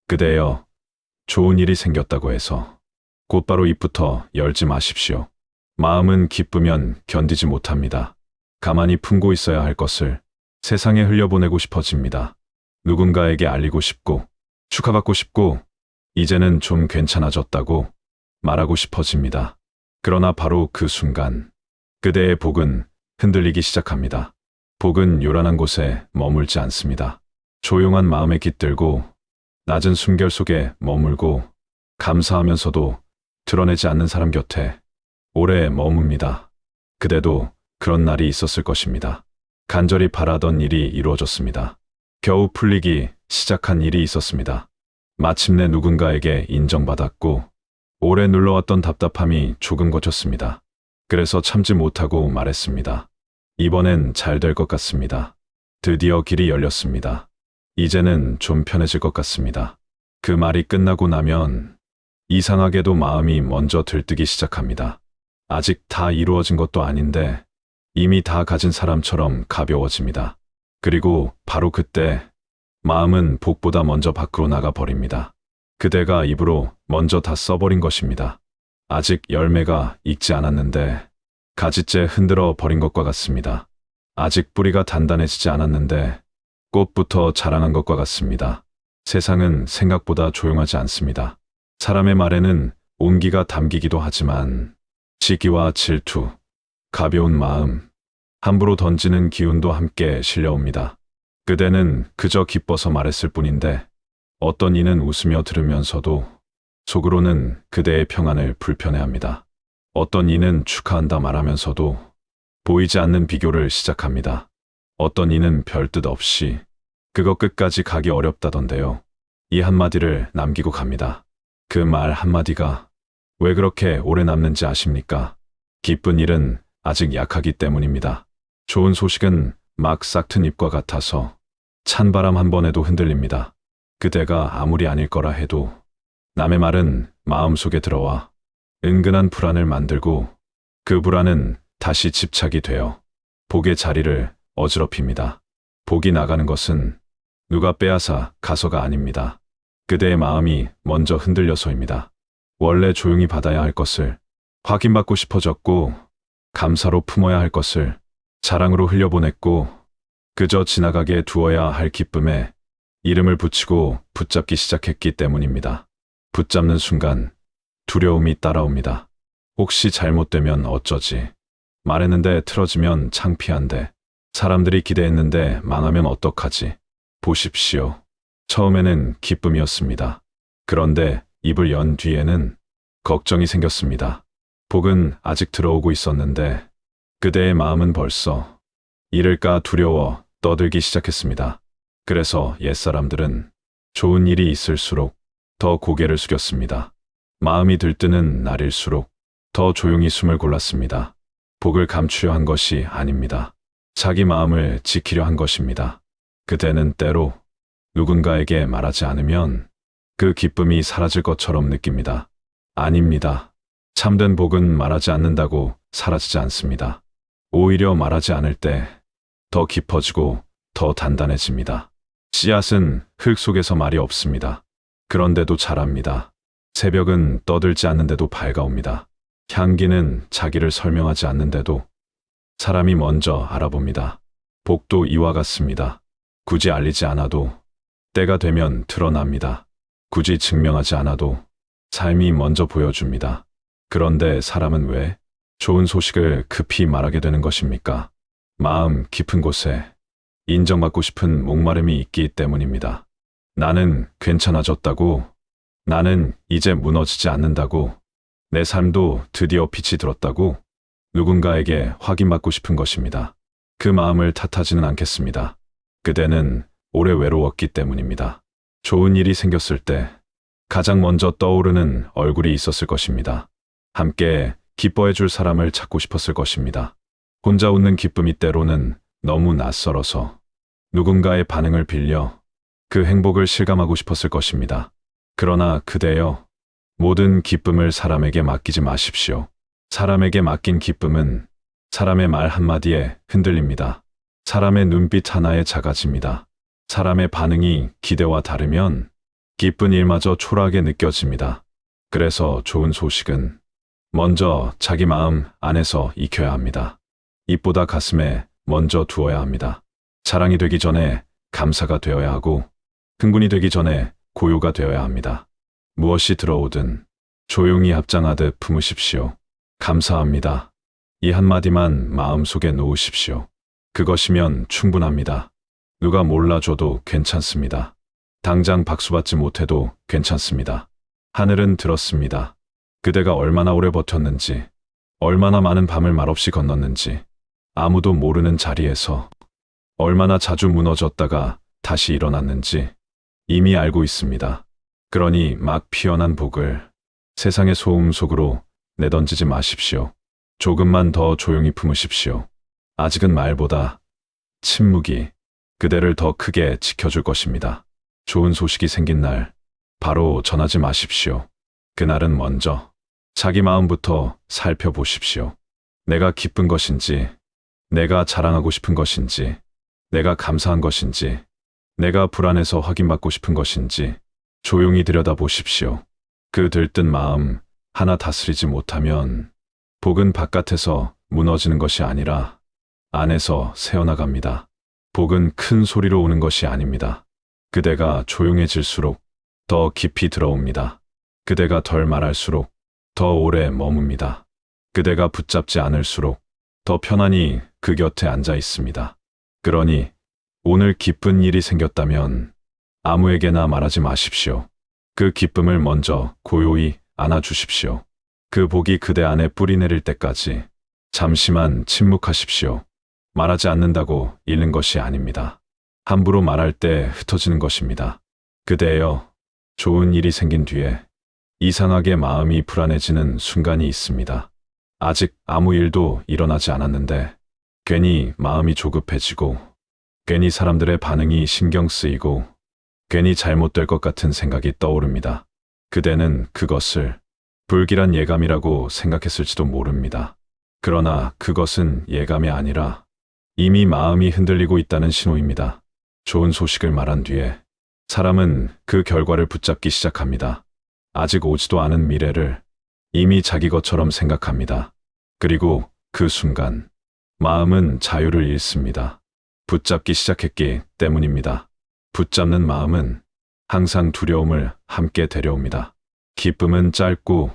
그대여, 좋은 일이 생겼다고 해서 곧바로 입부터 열지 마십시오. 마음은 기쁘면 견디지 못합니다. 가만히 품고 있어야 할 것을 세상에 흘려보내고 싶어집니다. 누군가에게 알리고 싶고, 축하받고 싶고, 이제는 좀 괜찮아졌다고 말하고 싶어집니다. 그러나 바로 그 순간, 그대의 복은 흔들리기 시작합니다. 복은 요란한 곳에 머물지 않습니다. 조용한 마음에 깃들고, 낮은 숨결 속에 머물고, 감사하면서도 드러내지 않는 사람 곁에 오래 머뭅니다. 그대도 그런 날이 있었을 것입니다. 간절히 바라던 일이 이루어졌습니다. 겨우 풀리기 시작한 일이 있었습니다. 마침내 누군가에게 인정받았고, 오래 눌러왔던 답답함이 조금 거쳤습니다. 그래서 참지 못하고 말했습니다. 이번엔 잘 될 것 같습니다. 드디어 길이 열렸습니다. 이제는 좀 편해질 것 같습니다. 그 말이 끝나고 나면 이상하게도 마음이 먼저 들뜨기 시작합니다. 아직 다 이루어진 것도 아닌데 이미 다 가진 사람처럼 가벼워집니다. 그리고 바로 그때 마음은 복보다 먼저 밖으로 나가 버립니다. 그대가 입으로 먼저 다 써버린 것입니다. 아직 열매가 익지 않았는데 가지째 흔들어 버린 것과 같습니다. 아직 뿌리가 단단해지지 않았는데 꽃부터 자라난 것과 같습니다. 세상은 생각보다 조용하지 않습니다. 사람의 말에는 온기가 담기기도 하지만 시기와 질투, 가벼운 마음, 함부로 던지는 기운도 함께 실려옵니다. 그대는 그저 기뻐서 말했을 뿐인데 어떤 이는 웃으며 들으면서도 속으로는 그대의 평안을 불편해합니다. 어떤 이는 축하한다 말하면서도 보이지 않는 비교를 시작합니다. 어떤 이는 별뜻 없이 그거 끝까지 가기 어렵다던데요. 이 한마디를 남기고 갑니다. 그 말 한마디가 왜 그렇게 오래 남는지 아십니까? 기쁜 일은 아직 약하기 때문입니다. 좋은 소식은 막 싹튼 잎과 같아서 찬바람 한 번에도 흔들립니다. 그대가 아무리 아닐 거라 해도 남의 말은 마음속에 들어와 은근한 불안을 만들고 그 불안은 다시 집착이 되어 복의 자리를 어지럽힙니다. 복이 나가는 것은 누가 빼앗아 가서가 아닙니다. 그대의 마음이 먼저 흔들려서입니다. 원래 조용히 받아야 할 것을 확인받고 싶어졌고 감사로 품어야 할 것을 자랑으로 흘려보냈고 그저 지나가게 두어야 할 기쁨에 이름을 붙이고 붙잡기 시작했기 때문입니다. 붙잡는 순간 두려움이 따라옵니다. 혹시 잘못되면 어쩌지? 말했는데 틀어지면 창피한데 사람들이 기대했는데 망하면 어떡하지? 보십시오. 처음에는 기쁨이었습니다. 그런데 입을 연 뒤에는 걱정이 생겼습니다. 복은 아직 들어오고 있었는데 그대의 마음은 벌써 잃을까 두려워 떠들기 시작했습니다. 그래서 옛사람들은 좋은 일이 있을수록 더 고개를 숙였습니다. 마음이 들뜨는 날일수록 더 조용히 숨을 골랐습니다. 복을 감추려 한 것이 아닙니다. 자기 마음을 지키려 한 것입니다. 그대는 때로 누군가에게 말하지 않으면 그 기쁨이 사라질 것처럼 느낍니다. 아닙니다. 참된 복은 말하지 않는다고 사라지지 않습니다. 오히려 말하지 않을 때 더 깊어지고 더 단단해집니다. 씨앗은 흙 속에서 말이 없습니다. 그런데도 자랍니다. 새벽은 떠들지 않는데도 밝아옵니다. 향기는 자기를 설명하지 않는데도 사람이 먼저 알아봅니다. 복도 이와 같습니다. 굳이 알리지 않아도 때가 되면 드러납니다. 굳이 증명하지 않아도 삶이 먼저 보여줍니다. 그런데 사람은 왜 좋은 소식을 급히 말하게 되는 것입니까? 마음 깊은 곳에 인정받고 싶은 목마름이 있기 때문입니다. 나는 괜찮아졌다고, 나는 이제 무너지지 않는다고, 내 삶도 드디어 빛이 들었다고 누군가에게 확인받고 싶은 것입니다. 그 마음을 탓하지는 않겠습니다. 그대는 오래 외로웠기 때문입니다. 좋은 일이 생겼을 때 가장 먼저 떠오르는 얼굴이 있었을 것입니다. 함께 기뻐해 줄 사람을 찾고 싶었을 것입니다. 혼자 웃는 기쁨이 때로는 너무 낯설어서 누군가의 반응을 빌려 그 행복을 실감하고 싶었을 것입니다. 그러나 그대여, 모든 기쁨을 사람에게 맡기지 마십시오. 사람에게 맡긴 기쁨은 사람의 말 한마디에 흔들립니다. 사람의 눈빛 하나에 작아집니다. 사람의 반응이 기대와 다르면 기쁜 일마저 초라하게 느껴집니다. 그래서 좋은 소식은 먼저 자기 마음 안에서 익혀야 합니다. 입보다 가슴에 먼저 두어야 합니다. 자랑이 되기 전에 감사가 되어야 하고 흥분이 되기 전에 고요가 되어야 합니다. 무엇이 들어오든 조용히 합장하듯 품으십시오. 감사합니다. 이 한마디만 마음속에 놓으십시오. 그것이면 충분합니다. 누가 몰라줘도 괜찮습니다. 당장 박수받지 못해도 괜찮습니다. 하늘은 들었습니다. 그대가 얼마나 오래 버텼는지, 얼마나 많은 밤을 말없이 건넜는지, 아무도 모르는 자리에서 얼마나 자주 무너졌다가 다시 일어났는지 이미 알고 있습니다. 그러니 막 피어난 복을 세상의 소음 속으로 내던지지 마십시오. 조금만 더 조용히 품으십시오. 아직은 말보다 침묵이 그대를 더 크게 지켜줄 것입니다. 좋은 소식이 생긴 날 바로 전하지 마십시오. 그날은 먼저 자기 마음부터 살펴보십시오. 내가 기쁜 것인지, 내가 자랑하고 싶은 것인지, 내가 감사한 것인지, 내가 불안해서 확인받고 싶은 것인지 조용히 들여다보십시오. 그 들뜬 마음 하나 다스리지 못하면 복은 바깥에서 무너지는 것이 아니라 안에서 새어나갑니다. 복은 큰 소리로 오는 것이 아닙니다. 그대가 조용해질수록 더 깊이 들어옵니다. 그대가 덜 말할수록 더 오래 머뭅니다. 그대가 붙잡지 않을수록 더 편안히 그 곁에 앉아 있습니다. 그러니 오늘 기쁜 일이 생겼다면 아무에게나 말하지 마십시오. 그 기쁨을 먼저 고요히 안아주십시오. 그 복이 그대 안에 뿌리 내릴 때까지 잠시만 침묵하십시오. 말하지 않는다고 잃는 것이 아닙니다. 함부로 말할 때 흩어지는 것입니다. 그대여, 좋은 일이 생긴 뒤에 이상하게 마음이 불안해지는 순간이 있습니다. 아직 아무 일도 일어나지 않았는데 괜히 마음이 조급해지고 괜히 사람들의 반응이 신경 쓰이고 괜히 잘못될 것 같은 생각이 떠오릅니다. 그대는 그것을 불길한 예감이라고 생각했을지도 모릅니다. 그러나 그것은 예감이 아니라 이미 마음이 흔들리고 있다는 신호입니다. 좋은 소식을 말한 뒤에 사람은 그 결과를 붙잡기 시작합니다. 아직 오지도 않은 미래를 이미 자기 것처럼 생각합니다. 그리고 그 순간 마음은 자유를 잃습니다. 붙잡기 시작했기 때문입니다. 붙잡는 마음은 항상 두려움을 함께 데려옵니다. 기쁨은 짧고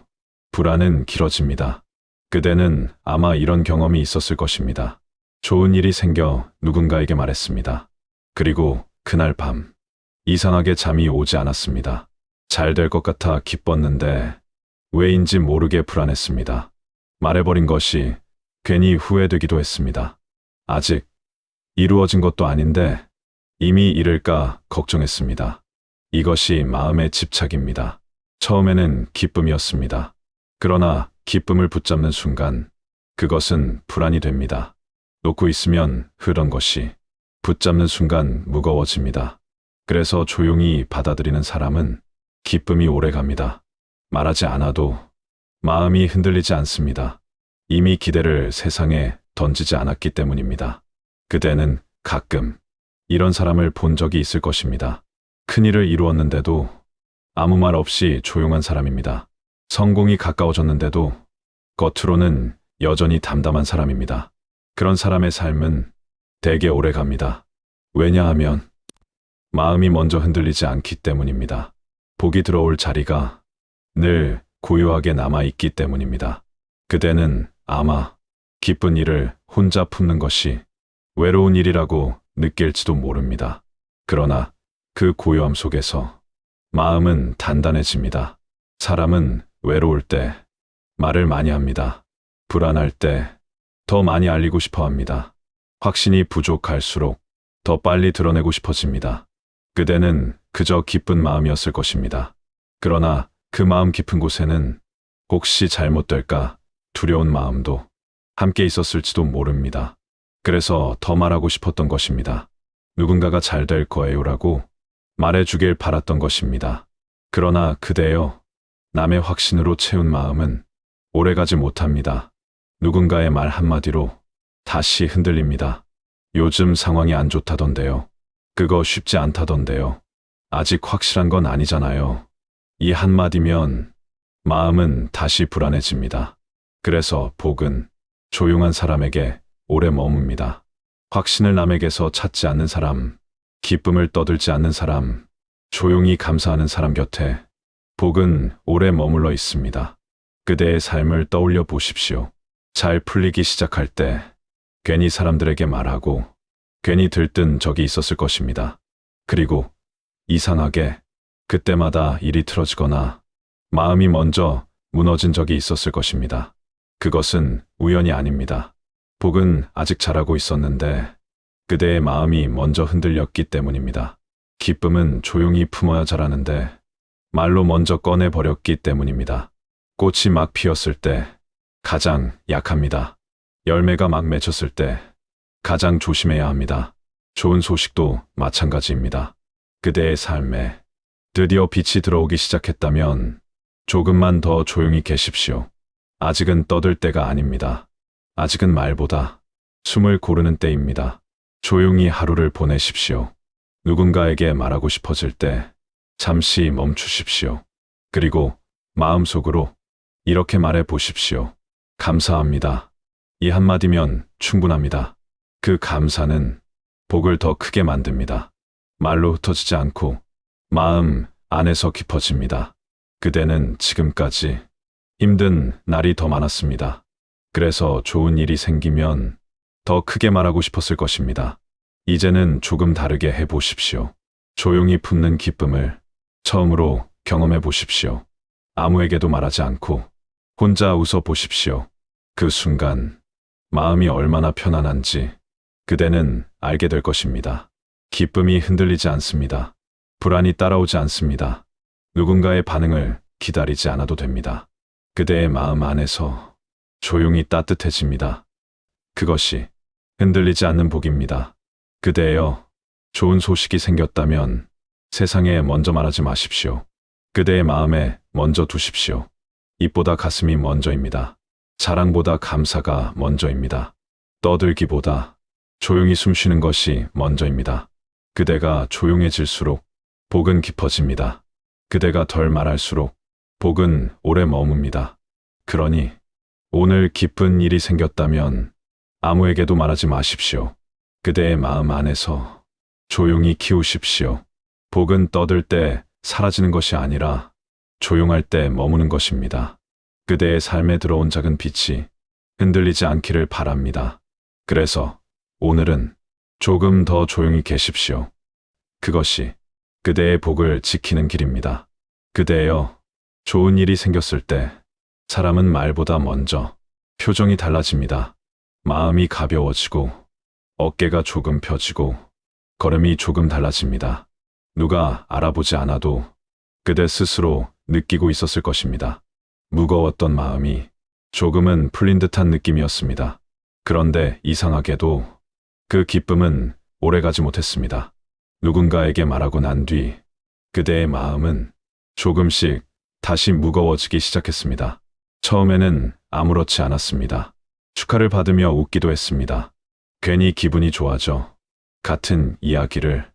불안은 길어집니다. 그대는 아마 이런 경험이 있었을 것입니다. 좋은 일이 생겨 누군가에게 말했습니다. 그리고 그날 밤 이상하게 잠이 오지 않았습니다. 잘 될 것 같아 기뻤는데 왜인지 모르게 불안했습니다. 말해버린 것이 괜히 후회되기도 했습니다. 아직 이루어진 것도 아닌데 이미 이럴까 걱정했습니다. 이것이 마음의 집착입니다. 처음에는 기쁨이었습니다. 그러나 기쁨을 붙잡는 순간 그것은 불안이 됩니다. 놓고 있으면 흐른 것이 붙잡는 순간 무거워집니다. 그래서 조용히 받아들이는 사람은 기쁨이 오래갑니다. 말하지 않아도 마음이 흔들리지 않습니다. 이미 기대를 세상에 던지지 않았기 때문입니다. 그대는 가끔 이런 사람을 본 적이 있을 것입니다. 큰일을 이루었는데도 아무 말 없이 조용한 사람입니다. 성공이 가까워졌는데도 겉으로는 여전히 담담한 사람입니다. 그런 사람의 삶은 되게 오래 갑니다. 왜냐하면 마음이 먼저 흔들리지 않기 때문입니다. 복이 들어올 자리가 늘 고요하게 남아있기 때문입니다. 그대는 아마 기쁜 일을 혼자 품는 것이 외로운 일이라고 느낄지도 모릅니다. 그러나 그 고요함 속에서 마음은 단단해집니다. 사람은 외로울 때 말을 많이 합니다. 불안할 때 더 많이 알리고 싶어 합니다. 확신이 부족할수록 더 빨리 드러내고 싶어집니다. 그대는 그저 기쁜 마음이었을 것입니다. 그러나 그 마음 깊은 곳에는 혹시 잘못될까 두려운 마음도 함께 있었을지도 모릅니다. 그래서 더 말하고 싶었던 것입니다. 누군가가 잘 될 거예요라고 말해주길 바랐던 것입니다. 그러나 그대여, 남의 확신으로 채운 마음은 오래가지 못합니다. 누군가의 말 한마디로 다시 흔들립니다. 요즘 상황이 안 좋다던데요. 그거 쉽지 않다던데요. 아직 확실한 건 아니잖아요. 이 한마디면 마음은 다시 불안해집니다. 그래서 복은 조용한 사람에게 오래 머뭅니다. 확신을 남에게서 찾지 않는 사람, 기쁨을 떠들지 않는 사람, 조용히 감사하는 사람 곁에 복은 오래 머물러 있습니다. 그대의 삶을 떠올려 보십시오. 잘 풀리기 시작할 때 괜히 사람들에게 말하고 괜히 들뜬 적이 있었을 것입니다. 그리고 이상하게 그때마다 일이 틀어지거나 마음이 먼저 무너진 적이 있었을 것입니다. 그것은 우연이 아닙니다. 복은 아직 자라고 있었는데 그대의 마음이 먼저 흔들렸기 때문입니다. 기쁨은 조용히 품어야 자라는데 말로 먼저 꺼내버렸기 때문입니다. 꽃이 막 피었을 때 가장 약합니다. 열매가 막 맺혔을 때 가장 조심해야 합니다. 좋은 소식도 마찬가지입니다. 그대의 삶에 드디어 빛이 들어오기 시작했다면 조금만 더 조용히 계십시오. 아직은 떠들 때가 아닙니다. 아직은 말보다 숨을 고르는 때입니다. 조용히 하루를 보내십시오. 누군가에게 말하고 싶어질 때 잠시 멈추십시오. 그리고 마음속으로 이렇게 말해 보십시오. 감사합니다. 이 한마디면 충분합니다. 그 감사는 복을 더 크게 만듭니다. 말로 흩어지지 않고 마음 안에서 깊어집니다. 그대는 지금까지 힘든 날이 더 많았습니다. 그래서 좋은 일이 생기면 더 크게 말하고 싶었을 것입니다. 이제는 조금 다르게 해보십시오. 조용히 품는 기쁨을 처음으로 경험해 보십시오. 아무에게도 말하지 않고 혼자 웃어 보십시오. 그 순간 마음이 얼마나 편안한지 그대는 알게 될 것입니다. 기쁨이 흔들리지 않습니다. 불안이 따라오지 않습니다. 누군가의 반응을 기다리지 않아도 됩니다. 그대의 마음 안에서 조용히 따뜻해집니다. 그것이 흔들리지 않는 복입니다. 그대여, 좋은 소식이 생겼다면 세상에 먼저 말하지 마십시오. 그대의 마음에 먼저 두십시오. 입보다 가슴이 먼저입니다. 자랑보다 감사가 먼저입니다. 떠들기보다 조용히 숨쉬는 것이 먼저입니다. 그대가 조용해질수록 복은 깊어집니다. 그대가 덜 말할수록 복은 오래 머뭅니다. 그러니 오늘 기쁜 일이 생겼다면 아무에게도 말하지 마십시오. 그대의 마음 안에서 조용히 키우십시오. 복은 떠들 때 사라지는 것이 아니라 조용할 때 머무는 것입니다. 그대의 삶에 들어온 작은 빛이 흔들리지 않기를 바랍니다. 그래서 오늘은 조금 더 조용히 계십시오. 그것이 그대의 복을 지키는 길입니다. 그대여, 좋은 일이 생겼을 때 사람은 말보다 먼저 표정이 달라집니다. 마음이 가벼워지고 어깨가 조금 펴지고 걸음이 조금 달라집니다. 누가 알아보지 않아도 그대 스스로 느끼고 있었을 것입니다. 무거웠던 마음이 조금은 풀린 듯한 느낌이었습니다. 그런데 이상하게도 그 기쁨은 오래가지 못했습니다. 누군가에게 말하고 난 뒤 그대의 마음은 조금씩 다시 무거워지기 시작했습니다. 처음에는 아무렇지 않았습니다. 축하를 받으며 웃기도 했습니다. 괜히 기분이 좋아져 같은 이야기를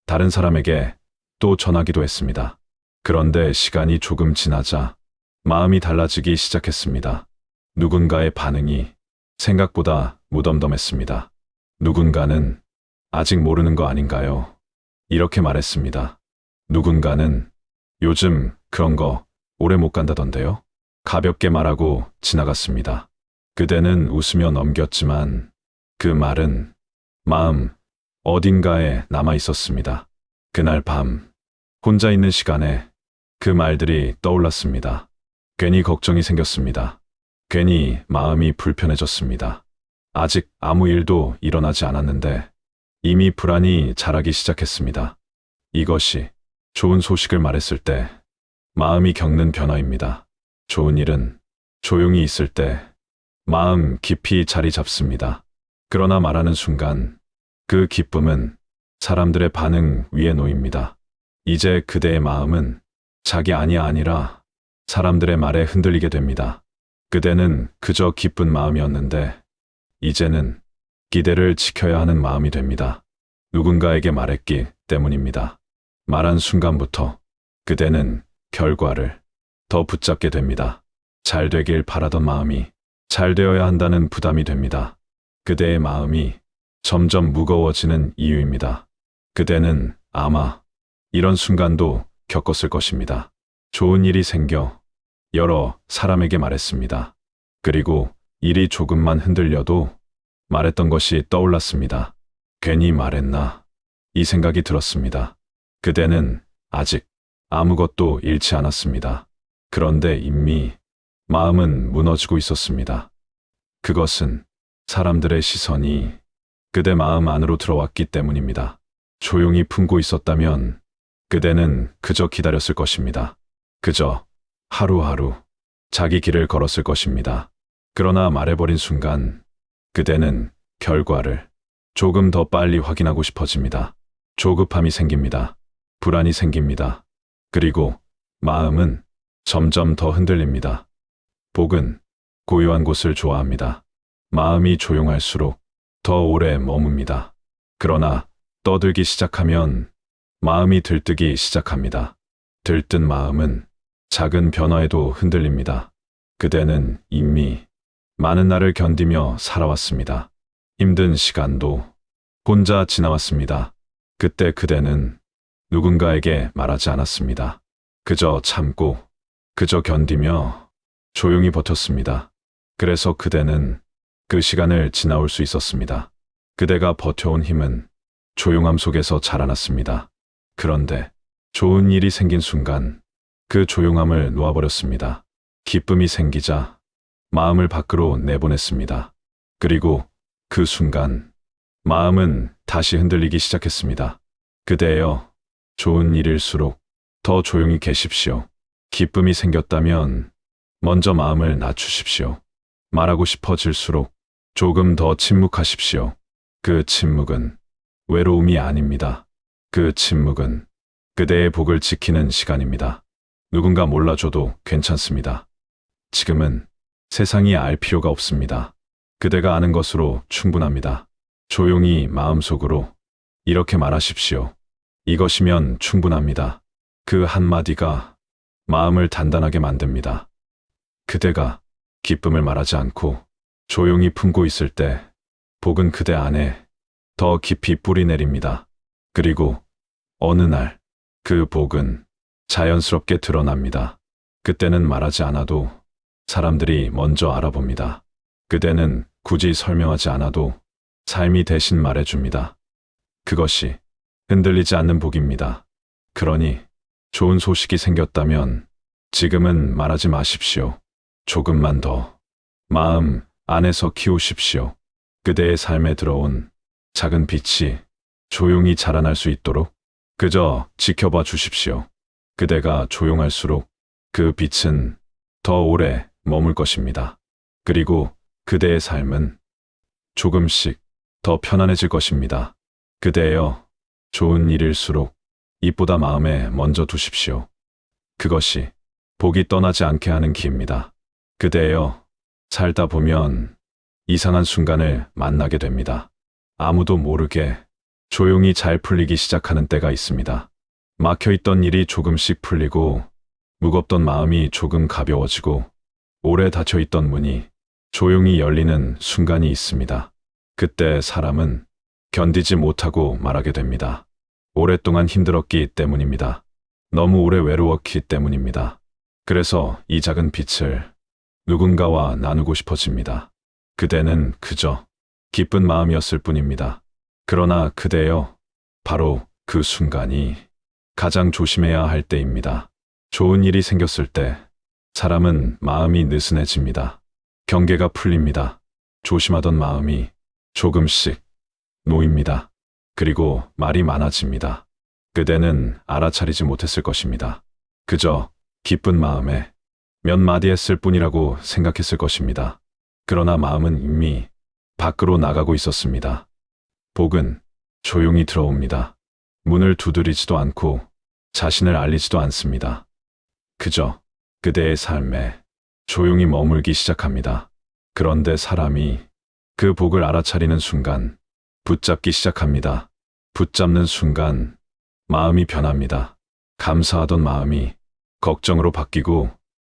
다른 사람에게 또 전하기도 했습니다. 그런데 시간이 조금 지나자 마음이 달라지기 시작했습니다. 누군가의 반응이 생각보다 무덤덤했습니다. 누군가는 아직 모르는 거 아닌가요? 이렇게 말했습니다. 누군가는 요즘 그런 거 오래 못 간다던데요? 가볍게 말하고 지나갔습니다. 그대는 웃으며 넘겼지만 그 말은 마음 어딘가에 남아 있었습니다. 그날 밤 혼자 있는 시간에 그 말들이 떠올랐습니다. 괜히 걱정이 생겼습니다. 괜히 마음이 불편해졌습니다. 아직 아무 일도 일어나지 않았는데 이미 불안이 자라기 시작했습니다. 이것이 좋은 소식을 말했을 때 마음이 겪는 변화입니다. 좋은 일은 조용히 있을 때 마음 깊이 자리 잡습니다. 그러나 말하는 순간 그 기쁨은 사람들의 반응 위에 놓입니다. 이제 그대의 마음은 자기 안이 아니라 사람들의 말에 흔들리게 됩니다. 그대는 그저 기쁜 마음이었는데 이제는 기대를 지켜야 하는 마음이 됩니다. 누군가에게 말했기 때문입니다. 말한 순간부터 그대는 결과를 더 붙잡게 됩니다. 잘 되길 바라던 마음이 잘 되어야 한다는 부담이 됩니다. 그대의 마음이 점점 무거워지는 이유입니다. 그대는 아마 이런 순간도 겪었을 것입니다. 좋은 일이 생겨 여러 사람에게 말했습니다. 그리고 일이 조금만 흔들려도 말했던 것이 떠올랐습니다. 괜히 말했나? 이 생각이 들었습니다. 그대는 아직 아무것도 잃지 않았습니다. 그런데 이미 마음은 무너지고 있었습니다. 그것은 사람들의 시선이 그대 마음 안으로 들어왔기 때문입니다. 조용히 품고 있었다면 그대는 그저 기다렸을 것입니다. 그저 하루하루 자기 길을 걸었을 것입니다. 그러나 말해버린 순간 그대는 결과를 조금 더 빨리 확인하고 싶어집니다. 조급함이 생깁니다. 불안이 생깁니다. 그리고 마음은 점점 더 흔들립니다. 복은 고요한 곳을 좋아합니다. 마음이 조용할수록 더 오래 머뭅니다. 그러나 떠들기 시작하면 마음이 들뜨기 시작합니다. 들뜬 마음은 작은 변화에도 흔들립니다. 그대는 이미 많은 날을 견디며 살아왔습니다. 힘든 시간도 혼자 지나왔습니다. 그때 그대는 누군가에게 말하지 않았습니다. 그저 참고, 그저 견디며 조용히 버텼습니다. 그래서 그대는 그 시간을 지나올 수 있었습니다. 그대가 버텨온 힘은 조용함 속에서 자라났습니다. 그런데 좋은 일이 생긴 순간 그 조용함을 놓아버렸습니다. 기쁨이 생기자 마음을 밖으로 내보냈습니다. 그리고 그 순간 마음은 다시 흔들리기 시작했습니다. 그대여, 좋은 일일수록 더 조용히 계십시오. 기쁨이 생겼다면 먼저 마음을 낮추십시오. 말하고 싶어질수록 조금 더 침묵하십시오. 그 침묵은 외로움이 아닙니다. 그 침묵은 그대의 복을 지키는 시간입니다. 누군가 몰라줘도 괜찮습니다. 지금은 세상이 알 필요가 없습니다. 그대가 아는 것으로 충분합니다. 조용히 마음속으로 이렇게 말하십시오. 이것이면 충분합니다. 그 한마디가 마음을 단단하게 만듭니다. 그대가 기쁨을 말하지 않고 조용히 품고 있을 때 복은 그대 안에 더 깊이 뿌리 내립니다. 그리고 어느 날 그 복은 자연스럽게 드러납니다. 그때는 말하지 않아도 사람들이 먼저 알아봅니다. 그대는 굳이 설명하지 않아도 삶이 대신 말해줍니다. 그것이 흔들리지 않는 복입니다. 그러니 좋은 소식이 생겼다면 지금은 말하지 마십시오. 조금만 더 마음 안에서 키우십시오. 그대의 삶에 들어온 작은 빛이 조용히 자라날 수 있도록 그저 지켜봐 주십시오. 그대가 조용할수록 그 빛은 더 오래 머물 것입니다. 그리고 그대의 삶은 조금씩 더 편안해질 것입니다. 그대여, 좋은 일일수록 입보다 마음에 먼저 두십시오. 그것이 복이 떠나지 않게 하는 기입니다. 그대여, 살다 보면 이상한 순간을 만나게 됩니다. 아무도 모르게 조용히 잘 풀리기 시작하는 때가 있습니다. 막혀있던 일이 조금씩 풀리고 무겁던 마음이 조금 가벼워지고 오래 닫혀있던 문이 조용히 열리는 순간이 있습니다. 그때 사람은 견디지 못하고 말하게 됩니다. 오랫동안 힘들었기 때문입니다. 너무 오래 외로웠기 때문입니다. 그래서 이 작은 빛을 누군가와 나누고 싶어집니다. 그대는 그저 기쁜 마음이었을 뿐입니다. 그러나 그대여, 바로 그 순간이 가장 조심해야 할 때입니다. 좋은 일이 생겼을 때 사람은 마음이 느슨해집니다. 경계가 풀립니다. 조심하던 마음이 조금씩 놓입니다. 그리고 말이 많아집니다. 그대는 알아차리지 못했을 것입니다. 그저 기쁜 마음에 몇 마디 했을 뿐이라고 생각했을 것입니다. 그러나 마음은 이미 밖으로 나가고 있었습니다. 복은 조용히 들어옵니다. 문을 두드리지도 않고 자신을 알리지도 않습니다. 그저 그대의 삶에 조용히 머물기 시작합니다. 그런데 사람이 그 복을 알아차리는 순간 붙잡기 시작합니다. 붙잡는 순간 마음이 변합니다. 감사하던 마음이 걱정으로 바뀌고,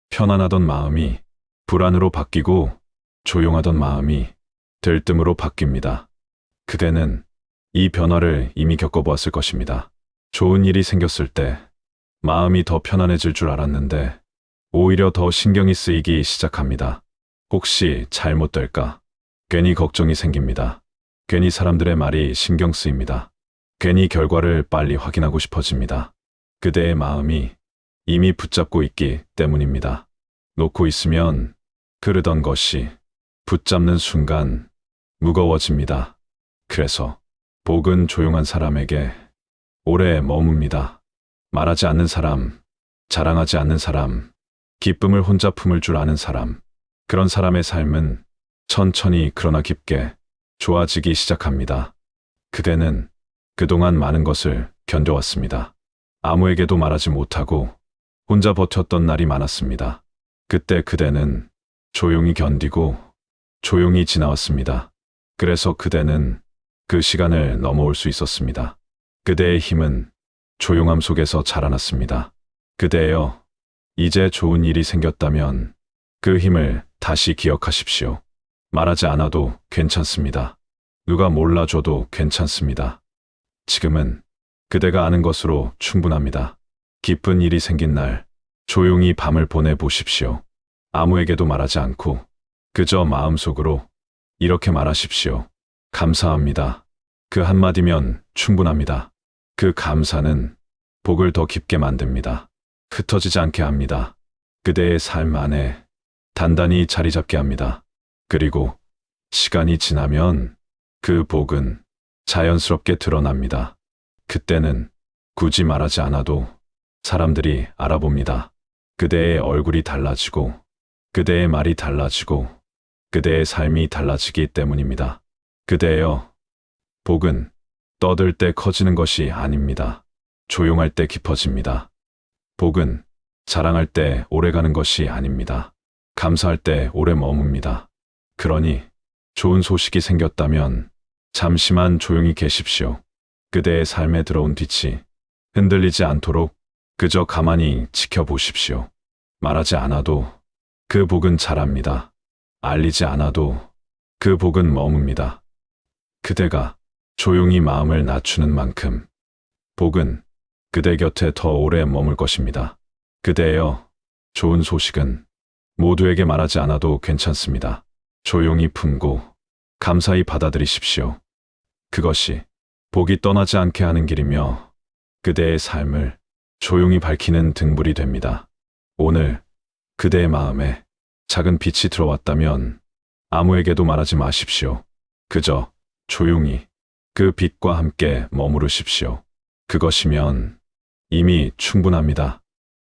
편안하던 마음이 불안으로 바뀌고, 조용하던 마음이 들뜸으로 바뀝니다. 그대는 이 변화를 이미 겪어보았을 것입니다. 좋은 일이 생겼을 때 마음이 더 편안해질 줄 알았는데 오히려 더 신경이 쓰이기 시작합니다. 혹시 잘못될까? 괜히 걱정이 생깁니다. 괜히 사람들의 말이 신경 쓰입니다. 괜히 결과를 빨리 확인하고 싶어집니다. 그대의 마음이 이미 붙잡고 있기 때문입니다. 놓고 있으면 흐르던 것이 붙잡는 순간 무거워집니다. 그래서 복은 조용한 사람에게 오래 머뭅니다. 말하지 않는 사람, 자랑하지 않는 사람, 기쁨을 혼자 품을 줄 아는 사람, 그런 사람의 삶은 천천히 그러나 깊게 좋아지기 시작합니다. 그대는 그동안 많은 것을 견뎌왔습니다. 아무에게도 말하지 못하고 혼자 버텼던 날이 많았습니다. 그때 그대는 조용히 견디고 조용히 지나왔습니다. 그래서 그대는 그 시간을 넘어올 수 있었습니다. 그대의 힘은 조용함 속에서 자라났습니다. 그대여, 이제 좋은 일이 생겼다면 그 힘을 다시 기억하십시오. 말하지 않아도 괜찮습니다. 누가 몰라줘도 괜찮습니다. 지금은 그대가 아는 것으로 충분합니다. 기쁜 일이 생긴 날, 조용히 밤을 보내보십시오. 아무에게도 말하지 않고 그저 마음속으로 이렇게 말하십시오. 감사합니다. 그 한마디면 충분합니다. 그 감사는 복을 더 깊게 만듭니다. 흩어지지 않게 합니다. 그대의 삶 안에 단단히 자리 잡게 합니다. 그리고 시간이 지나면 그 복은 자연스럽게 드러납니다. 그때는 굳이 말하지 않아도 사람들이 알아봅니다. 그대의 얼굴이 달라지고, 그대의 말이 달라지고, 그대의 삶이 달라지기 때문입니다. 그대여, 복은 떠들 때 커지는 것이 아닙니다. 조용할 때 깊어집니다. 복은 자랑할 때 오래가는 것이 아닙니다. 감사할 때 오래 머뭅니다. 그러니 좋은 소식이 생겼다면 잠시만 조용히 계십시오. 그대의 삶에 들어온 빛이 흔들리지 않도록 그저 가만히 지켜보십시오. 말하지 않아도 그 복은 자랍니다. 알리지 않아도 그 복은 머뭅니다. 그대가 조용히 마음을 낮추는 만큼 복은 그대 곁에 더 오래 머물 것입니다. 그대여, 좋은 소식은 모두에게 말하지 않아도 괜찮습니다. 조용히 품고 감사히 받아들이십시오. 그것이 복이 떠나지 않게 하는 길이며 그대의 삶을 조용히 밝히는 등불이 됩니다. 오늘 그대의 마음에 작은 빛이 들어왔다면 아무에게도 말하지 마십시오. 그저 조용히 그 빛과 함께 머무르십시오. 그것이면 이미 충분합니다.